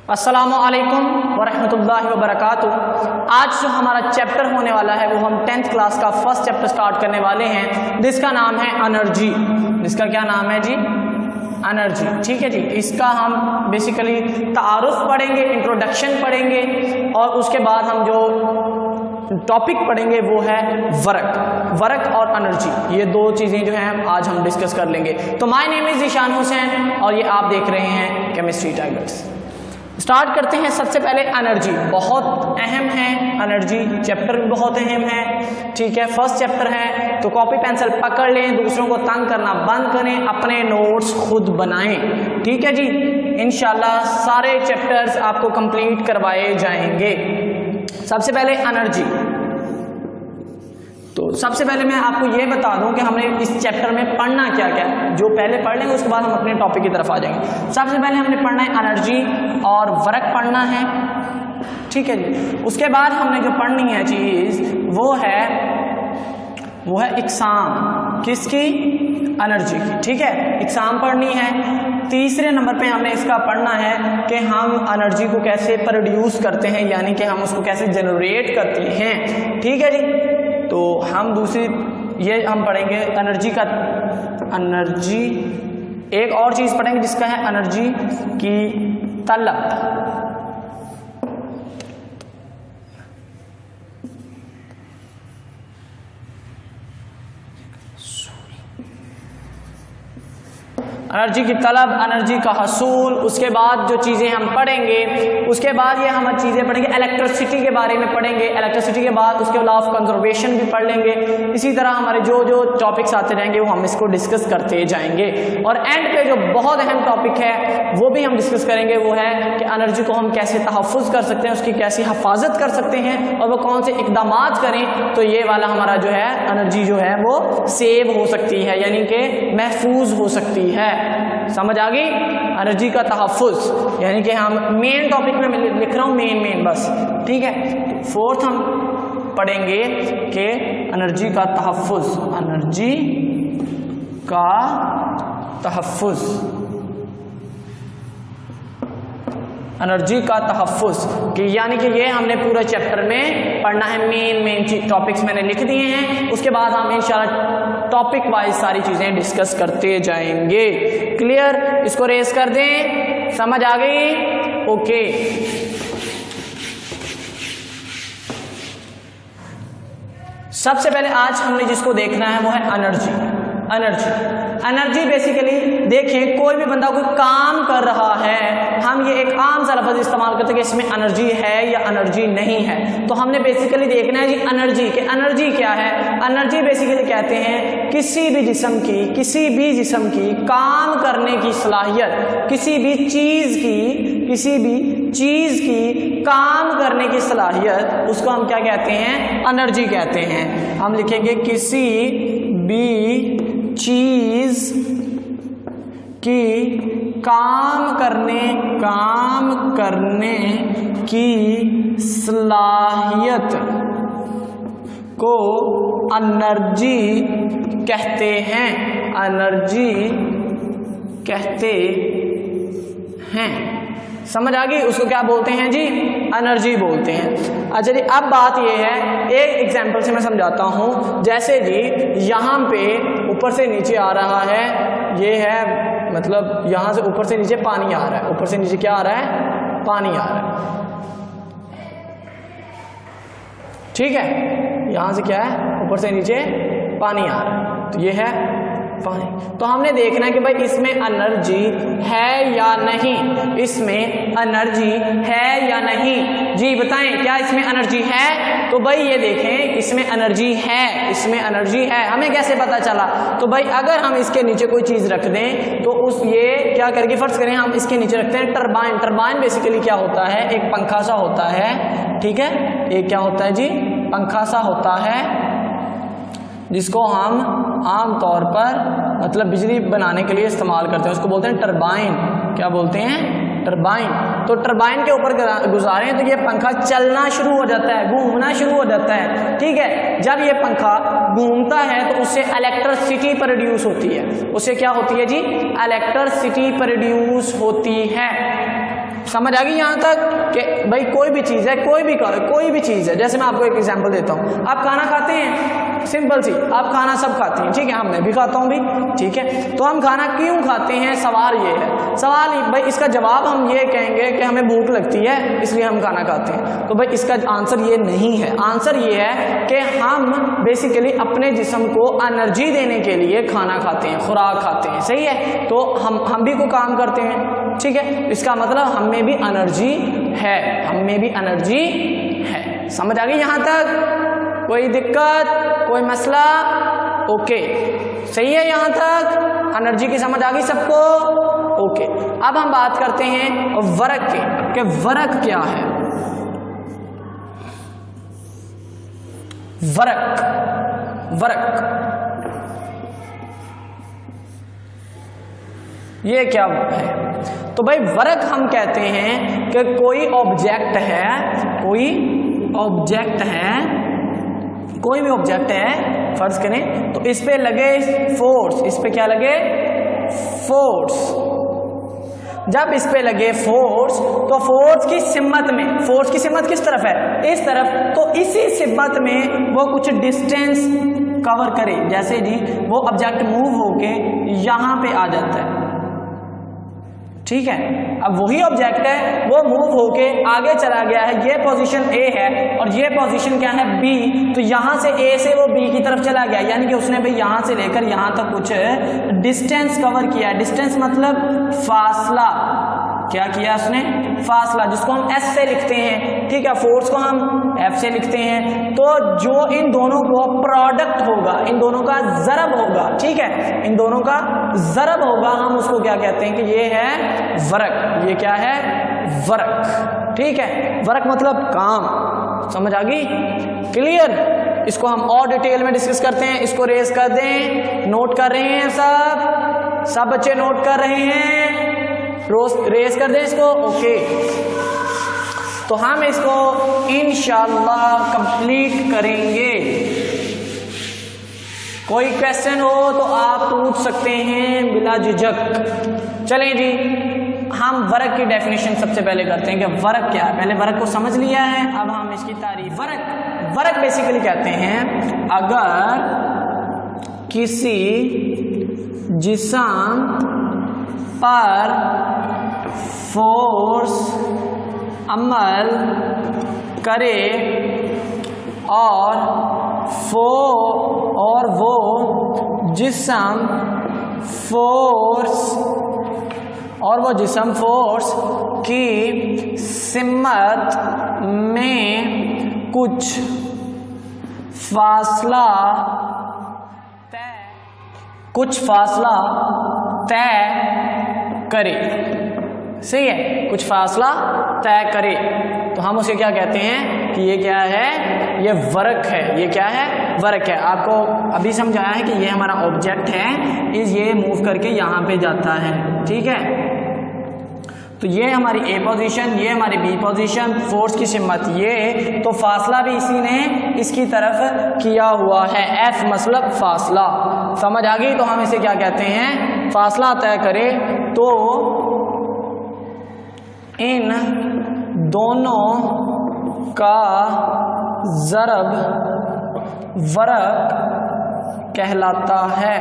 अस्सलामुअलैकुम वरहमतुल्लाहि वबरकातुह। आज जो हमारा चैप्टर होने वाला है वो हम 10th क्लास का फर्स्ट चैप्टर स्टार्ट करने वाले हैं, जिसका नाम है एनर्जी। जिसका क्या नाम है जी? एनर्जी। ठीक है जी। इसका हम बेसिकली तारुफ पढ़ेंगे, इंट्रोडक्शन पढ़ेंगे और उसके बाद हम जो टॉपिक पढ़ेंगे वो है वर्क और एनर्जी। ये दो चीज़ें जो हैं आज हम डिस्कस कर लेंगे। तो my name is Ishan Hussain और ये आप देख रहे हैं केमिस्ट्री टाइगर्स। स्टार्ट करते हैं। सबसे पहले एनर्जी बहुत अहम है, एनर्जी चैप्टर भी बहुत अहम है। ठीक है, फर्स्ट चैप्टर है तो कॉपी पेंसिल पकड़ लें, दूसरों को तंग करना बंद करें, अपने नोट्स खुद बनाएं। ठीक है जी। इंशाल्लाह सारे चैप्टर्स आपको कंप्लीट करवाए जाएंगे। सबसे पहले एनर्जी। तो सबसे पहले मैं आपको ये बता दूं कि हमने इस चैप्टर में पढ़ना क्या क्या है। जो पहले पढ़ लेंगे उसके बाद हम अपने टॉपिक की तरफ आ जाएंगे। सबसे पहले हमने पढ़ना है एनर्जी और वर्क पढ़ना है। ठीक है जी। उसके बाद हमने जो पढ़नी है चीज़ वो है इकसाम। किसकी? एनर्जी की। ठीक है, इकसाम पढ़नी है। तीसरे नंबर पे हमने इसका पढ़ना है कि हम एनर्जी को कैसे प्रोड्यूस करते हैं, यानी कि हम उसको कैसे जनरेट करते हैं। ठीक है जी। तो हम ये हम पढ़ेंगे एनर्जी। एक और चीज़ पढ़ेंगे जिसका है एनर्जी की तलब। एनर्जी की तलब, एनर्जी का हसूल। उसके बाद जो चीज़ें हम पढ़ेंगे, उसके बाद ये हम चीज़ें पढ़ेंगे इलेक्ट्रिसिटी के बारे में पढ़ेंगे। इलेक्ट्रिसिटी के बाद उसके लॉ ऑफ कंजर्वेशन भी पढ़ लेंगे। इसी तरह हमारे जो जो टॉपिक्स आते रहेंगे वो हम इसको डिस्कस करते जाएंगे। और एंड पे जो बहुत अहम टॉपिक है वो भी हम डिस्कस करेंगे, वो है कि एनर्जी को हम कैसे तहफ़्फ़ुज़ कर सकते हैं, उसकी कैसी हिफाजत कर सकते हैं और वो कौन से इक़दामात करें तो ये वाला हमारा जो है एनर्जी जो है वो सेव हो सकती है, यानी कि महफूज हो सकती है। समझ आ गई? एनर्जी का तहफ़्फ़ुज़, यानी कि हम मेन टॉपिक में लिख रहा हूँ, मेन बस। ठीक है। फोर्थ हम पढ़ेंगे कि एनर्जी का तहफ़्फ़ुज़, एनर्जी का तहफ़्फ़ुज़, एनर्जी का तहफ़्फ़ुज़ कि यानी कि ये हमने पूरा चैप्टर में पढ़ना है। मेन टॉपिक्स मैंने लिख दिए हैं। उसके बाद हम इंशाल्लाह टॉपिक वाइज सारी चीज़ें डिस्कस करते जाएंगे। क्लियर? इसको रेस कर दें। समझ आ गई? ओके। सबसे पहले आज हमने जिसको देखना है वो है एनर्जी बेसिकली देखें, कोई भी बंदा कोई काम कर रहा है, हम ये एक आम सा लफ्ज़ इस्तेमाल करते हैं कि इसमें एनर्जी है या एनर्जी नहीं है। तो हमने बेसिकली देखना है जी एनर्जी कि एनर्जी क्या है। एनर्जी बेसिकली कहते हैं किसी भी जिस्म की काम करने की सलाहियत, किसी भी चीज़ की काम करने की सलाहियत, उसको हम क्या कहते हैं? एनर्जी कहते हैं। हम लिखेंगे किसी भी चीज़ की काम करने की सलाहियत को एनर्जी कहते हैं। एनर्जी कहते हैं। समझ आ गई? उसको क्या बोलते हैं जी? एनर्जी बोलते हैं। अच्छा जी, अब बात ये है, एक एग्जांपल से मैं समझाता हूँ। जैसे जी यहाँ पे ऊपर से नीचे आ रहा है, ये है मतलब यहाँ से ऊपर से नीचे पानी आ रहा है। ऊपर से नीचे क्या आ रहा है? पानी आ रहा है। ठीक है, यहाँ से क्या है? ऊपर से नीचे पानी आ रहा है। तो ये है पानी। तो हमने देखना है कि भाई इसमें एनर्जी है या नहीं, इसमें एनर्जी है या नहीं। जी बताएं, क्या इसमें एनर्जी है? तो भाई ये देखें, इसमें एनर्जी है। हमें कैसे पता चला? तो भाई अगर हम इसके नीचे कोई चीज़ रख दें तो ये क्या करके, फर्ज करें हम इसके नीचे रखते हैं टरबाइन बेसिकली क्या होता है? एक पंखा सा होता है। ठीक है, एक क्या होता है जी? पंखा सा होता है, जिसको हम आम तौर पर मतलब बिजली बनाने के लिए इस्तेमाल करते हैं। उसको बोलते हैं टरबाइन। क्या बोलते हैं? टरबाइन। तो टरबाइन के ऊपर गुजारें तो ये पंखा चलना शुरू हो जाता है, घूमना शुरू हो जाता है। ठीक है, जब ये पंखा घूमता है तो उससे इलेक्ट्रिसिटी प्रोड्यूस होती है। उससे क्या होती है जी? इलेक्ट्रिसिटी प्रोड्यूस होती है। समझ आ गई यहाँ तक कि भाई कोई भी चीज़ है, कोई भी चीज़ है, जैसे मैं आपको एक एग्जांपल देता हूँ। आप खाना खाते हैं, सिंपल सी, आप खाना सब खाते हैं, ठीक है, मैं भी खाता हूँ भी, ठीक है। तो हम खाना क्यों खाते हैं, सवाल ये है, सवाल भाई इसका जवाब हम ये कहेंगे कि हमें भूख लगती है इसलिए हम खाना खाते हैं, तो भाई इसका आंसर ये नहीं है। आंसर ये है कि हम बेसिकली अपने जिस्म को एनर्जी देने के लिए खाना खाते हैं, खुराक खाते हैं, सही है। तो हम भी को काम करते हैं, ठीक है, इसका मतलब हम में भी एनर्जी है, हम में भी एनर्जी है। समझ आ गई यहाँ तक? कोई दिक्कत, कोई मसला? ओके, सही है यहाँ तक? एनर्जी की समझ आ गई सबको? ओके। अब हम बात करते हैं वर्क के, कि वर्क क्या है। वर्क ये क्या है? तो भाई वर्क हम कहते हैं कि कोई ऑब्जेक्ट है, फर्ज करें तो इस पे लगे फोर्स, इस पे क्या लगे? फोर्स। जब इस पे लगे फोर्स, तो फोर्स की सिमत किस तरफ है? इस तरफ। तो इसी सिमत में वो कुछ डिस्टेंस कवर करे, जैसे जी वो ऑब्जेक्ट मूव होके यहां पे आ जाता है, ठीक है। अब वही ऑब्जेक्ट है, वो मूव होके आगे चला गया है, ये पोजीशन ए है और ये पोजीशन क्या है? बी। तो यहां से ए से वो बी की तरफ चला गया, यानी कि उसने भाई यहां से लेकर यहां तक कुछ डिस्टेंस कवर किया। डिस्टेंस मतलब फासला। क्या किया उसने? फासला, जिसको हम एस से लिखते हैं, ठीक है, फोर्स को हम एफ से लिखते हैं। तो जो इन दोनों को प्रोडक्ट होगा, इन दोनों का ज़रब होगा, ठीक है, इन दोनों का ज़रब होगा, हम उसको क्या कहते हैं कि ये है वर्क। ये क्या है? वर्क, ठीक है। वर्क मतलब काम। समझ आ गई? क्लियर? इसको हम और डिटेल में डिस्कस करते हैं। इसको रेज कर दें, नोट कर रहे हैं सब बच्चे नोट कर रहे हैं? रेस कर दें इसको, ओके। तो हम इसको इंशाअल्लाह कंप्लीट करेंगे। कोई क्वेश्चन हो तो आप पूछ सकते हैं बिला झिझक। चलें जी, हम वर्क की डेफिनेशन सबसे पहले करते हैं कि वर्क क्या है। पहले वर्क को समझ लिया है, अब हम इसकी तारीफ। वर्क बेसिकली कहते हैं अगर किसी जिस्म पर फोर्स अमल करे और वो जिस्म फोर्स की सिमत में कुछ फासला तय करे, सही है, कुछ फासला तय करे, तो हम उसे क्या कहते हैं कि ये क्या है? ये वर्क है। ये क्या है? वर्क है। आपको अभी समझाया है कि ये हमारा ऑब्जेक्ट है, ये मूव करके यहाँ पे जाता है, ठीक है। तो ये हमारी ए पोजीशन, ये हमारी बी पोजीशन, फोर्स की सिमत ये, तो फासला भी इसी ने इसकी तरफ किया हुआ है। एफ मतलब फासला। समझ आ गई? तो हम इसे क्या कहते हैं? फासला तय करे। तो इन दोनों का ज़रब वर्क कहलाता है।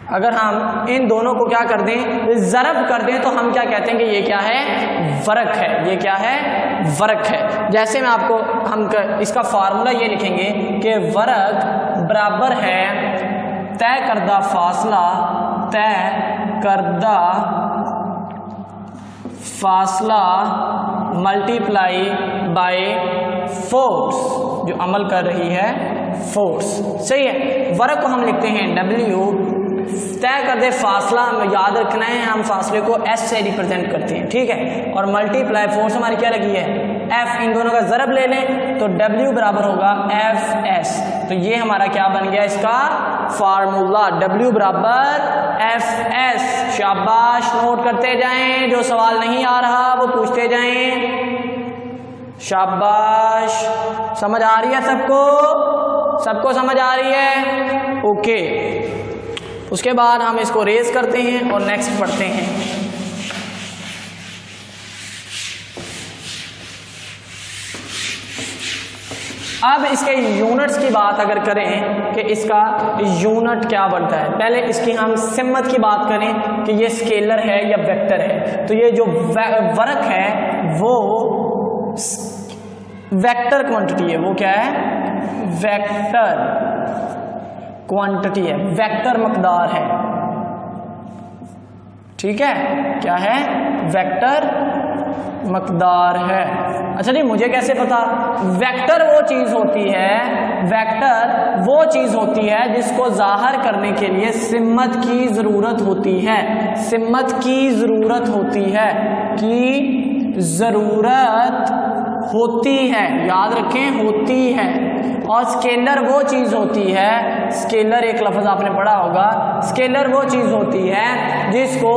अगर हम इन दोनों को क्या कर दें? ज़रब कर दें, तो हम क्या कहते हैं कि ये क्या है? वर्क है। ये क्या है? वर्क है। जैसे मैं आपको इसका फार्मूला ये लिखेंगे कि वर्क बराबर है तय करदा फासला मल्टीप्लाई बाय फोर्स, जो अमल कर रही है फोर्स, सही है। वर्क को हम लिखते हैं W, तय कर दे फासला, याद रखना है हम फासले को S से रिप्रेजेंट करते हैं, ठीक है। और मल्टीप्लाई फोर्स हमारी क्या लगी है? F। इन दोनों का ज़रब ले लें तो W बराबर होगा FS। तो ये हमारा क्या बन गया इसका फार्मूला, W बराबर FS। शाबाश, नोट करते जाएं, जो सवाल नहीं आ रहा वो पूछते जाएं। शाबाश, समझ आ रही है सबको समझ आ रही है? ओके। उसके बाद हम इसको रेज करते हैं और नेक्स्ट पढ़ते हैं। अब इसके यूनिट्स की बात अगर करें कि इसका यूनिट क्या बनता है, पहले इसकी हम सिम्मत की बात करें कि ये स्केलर है या वेक्टर है। तो ये जो वर्क है वो वेक्टर क्वांटिटी है। वो क्या है? वेक्टर क्वांटिटी है, वेक्टर मकदार है। ठीक है, क्या है? वेक्टर मकदार है। अच्छा जी, मुझे कैसे पता? वेक्टर वो चीज होती है, वेक्टर वो चीज होती है जिसको जाहिर करने के लिए सिम्मत की जरूरत होती है। सिम्मत की जरूरत होती है, की जरूरत होती है, याद रखें, होती है। और स्केलर वो चीज होती है, स्केलर एक लफ्ज आपने पढ़ा होगा, स्केलर वो चीज होती है जिसको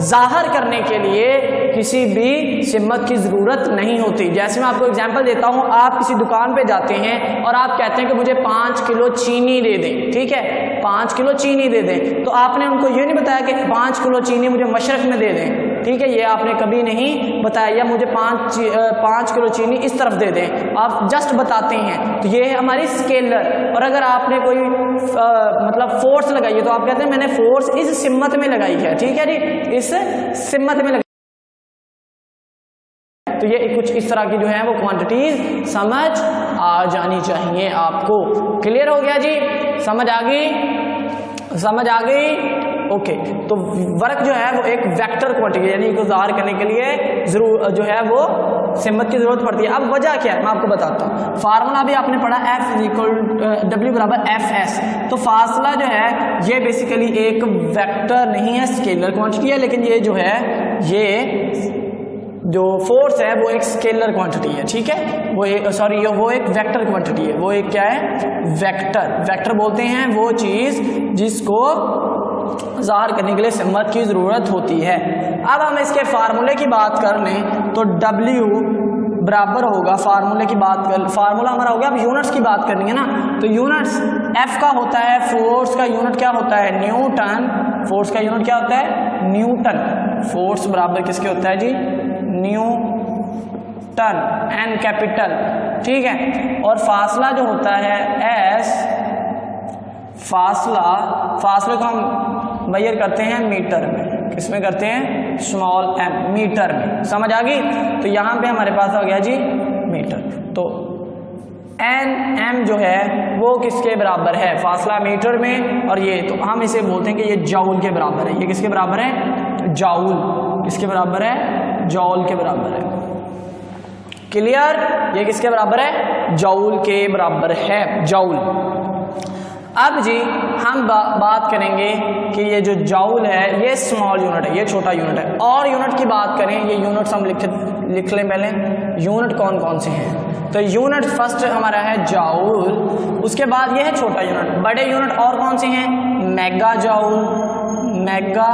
जाहिर करने के लिए किसी भी सिम्मत की ज़रूरत नहीं होती। जैसे मैं आपको एग्जांपल देता हूँ, आप किसी दुकान पे जाते हैं और आप कहते हैं कि मुझे 5 किलो चीनी दे दें। ठीक है, 5 किलो चीनी दे दें, तो आपने उनको ये नहीं बताया कि 5 किलो चीनी मुझे मशरक में दे दें। ठीक है, ये आपने कभी नहीं बताया, या मुझे 5 किलो चीनी इस तरफ दे दें, आप जस्ट बताते हैं। तो ये है हमारी स्केलर। और अगर आपने कोई मतलब फोर्स लगाई है तो आप कहते हैं मैंने फोर्स इस सिम्मत में लगाई है। ठीक है जी, इस सिम्मत में लगाई। तो ये कुछ इस तरह की जो है वो क्वांटिटीज समझ आ जानी चाहिए आपको। क्लियर हो गया जी? समझ आ गई? समझ आ गई? ओके। तो वर्क जो है वो एक वेक्टर क्वांटिटी, यानी इसको ज़ाहिर करने के लिए जरूर जो है वो सिम्मत की जरूरत पड़ती है। अब वजह क्या है मैं आपको बताता हूँ। फार्मूला भी आपने पढ़ा, W बराबर FS। तो फासला जो है ये बेसिकली एक वेक्टर नहीं है, स्केलर क्वांटिटी है, लेकिन ये जो है ये जो फोर्स है वो एक स्केलर क्वांटिटी है। ठीक है, वो एक वेक्टर क्वांटिटी है। वो एक क्या है? वेक्टर। वेक्टर बोलते हैं वो चीज़ जिसको ज़ाहिर करने के लिए सिम्मत की ज़रूरत होती है। अब हम इसके फार्मूले की बात कर लें तो W बराबर होगा, फार्मूले की बात कर, फार्मूला हमारा हो गया। अब यूनिट्स की बात करनी है ना, तो यूनिट्स F का होता है, फोर्स का यूनिट क्या होता है? न्यूटन। फोर्स का यूनिट क्या होता है? न्यूटन। फोर्स बराबर किसके होता है जी? Newton, N capital. ठीक है, और फासला जो होता है S, फासले को हम मेजर करते हैं मीटर में। किसमें करते हैं? स्मॉल m, मीटर में। समझ आ गई? तो यहाँ पे हमारे पास आ गया जी मीटर। तो Nm जो है वो किसके बराबर है? फासला मीटर में, और ये तो हम इसे बोलते हैं कि ये जॉउल के बराबर है। ये किसके बराबर है? जॉउल। किसके बराबर है? जॉउल के बराबर है। क्लियर? ये किसके बराबर है? जॉउल के बराबर है, जॉउल। अब जी हम बात करेंगे कि ये जो जॉउल है ये स्मॉल यूनिट है, ये छोटा यूनिट है। और यूनिट की बात करें, ये यूनिट्स हम लिख लें पहले। यूनिट कौन कौन से हैं? तो यूनिट फर्स्ट हमारा है जॉउल, उसके बाद ये है छोटा यूनिट। बड़े यूनिट और कौन से हैं? Mega joule, mega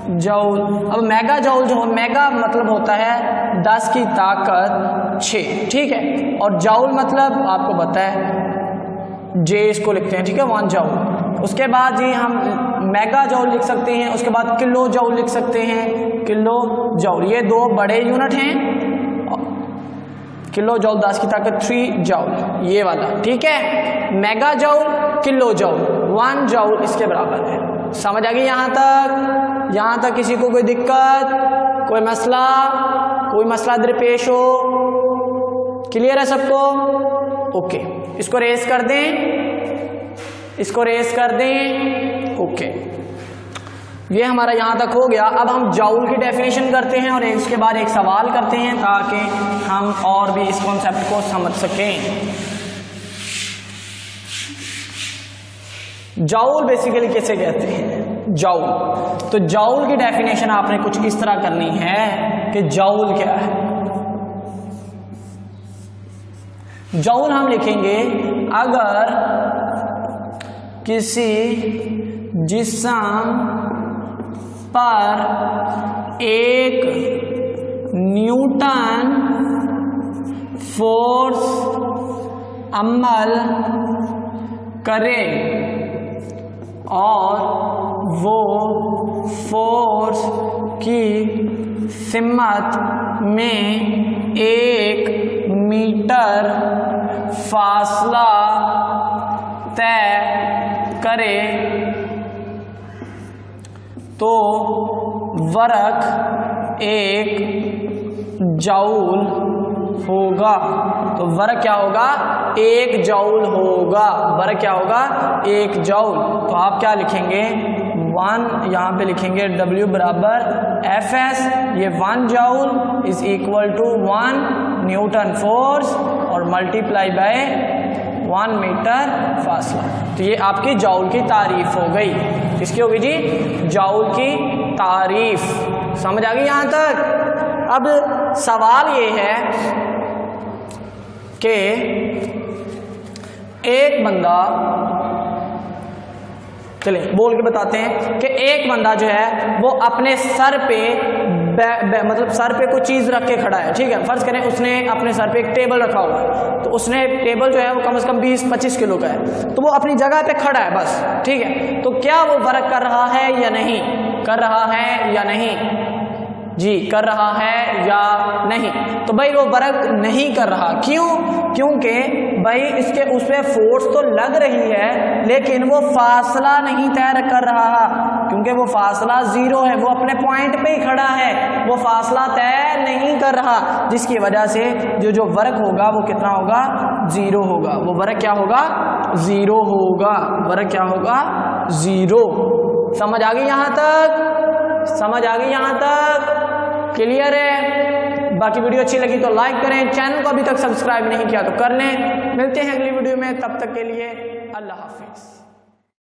joule. अब मेगा जॉउल जो है, मेगा मतलब होता है 10 की ताकत 6। ठीक है, और जॉउल मतलब आपको पता है जे इसको लिखते हैं। ठीक है, 1 जॉउल। उसके बाद जी हम मेगा जॉउल लिख सकते हैं, उसके बाद किलो जॉउल लिख सकते हैं, किलो जॉउल। ये दो बड़े यूनिट हैं। किलो जॉउल 10 की ताकत 3 जॉउल, ये वाला। ठीक है, मेगा जॉउल, किलो जॉउल, 1 जॉउल इसके बराबर है। समझ आ गई यहाँ तक? यहाँ तक किसी को कोई दिक्कत, कोई मसला दरपेश हो? क्लियर है सबको? ओके, इसको रेस कर दें, इसको रेस कर दें। ओके, ये हमारा यहाँ तक हो गया। अब हम जॉउल की डेफिनेशन करते हैं और इसके बाद एक सवाल करते हैं ताकि हम और भी इस कॉन्सेप्ट को समझ सकें। जॉउल बेसिकली किसे कहते हैं? जॉउल। तो जॉउल की डेफिनेशन आपने कुछ इस तरह करनी है कि जॉउल क्या है। जॉउल हम लिखेंगे अगर किसी जिस्म पर 1 न्यूटन फोर्स अमल करे और वो फोर्स की सिमत में 1 मीटर फासला तय करे तो वर्क 1 जूल होगा। तो वर्क क्या होगा? 1 जूल होगा। वर्क क्या होगा? 1 जूल। तो आप क्या लिखेंगे? 1 यहाँ पे लिखेंगे W बराबर Fs, ये 1 joule is equal to 1 newton force और मल्टीप्लाई बाय 1 मीटर फासला। तो ये आपकी जूल की तारीफ हो गई। किसकी होगी जी? जूल की तारीफ। समझ आ गई यहाँ तक? अब सवाल ये है कि एक बंदा, चलिए बोल के बताते हैं कि एक बंदा जो है वो अपने सर पे मतलब सर पे कोई चीज़ रख के खड़ा है, ठीक है। फर्ज करें उसने अपने सर पे एक टेबल रखा हुआ है, तो उसने टेबल जो है वो कम से कम 20-25 किलो का है, तो वो अपनी जगह पे खड़ा है बस, ठीक है। तो क्या वो वर्क कर रहा है या नहीं? कर रहा है या नहीं जी? कर रहा है या नहीं? तो भाई वो वर्क नहीं कर रहा। क्यों? क्योंकि भाई इसके उस पर फोर्स तो लग रही है लेकिन वो फासला नहीं तय कर रहा, क्योंकि वो फासला 0 है, वो अपने पॉइंट पे ही खड़ा है, वो फासला तय नहीं कर रहा, जिसकी वजह से जो वर्क होगा वो कितना होगा? 0 होगा। वो वर्क क्या होगा? 0 होगा। वर्क क्या होगा? 0। समझ आ गई यहाँ तक? समझ आ गई यहाँ तक? क्लियर है? बाकी वीडियो अच्छी लगी तो लाइक करें, चैनल को अभी तक सब्सक्राइब नहीं किया तो कर लें। मिलते हैं अगली वीडियो में, तब तक के लिए अल्लाह हाफिज़।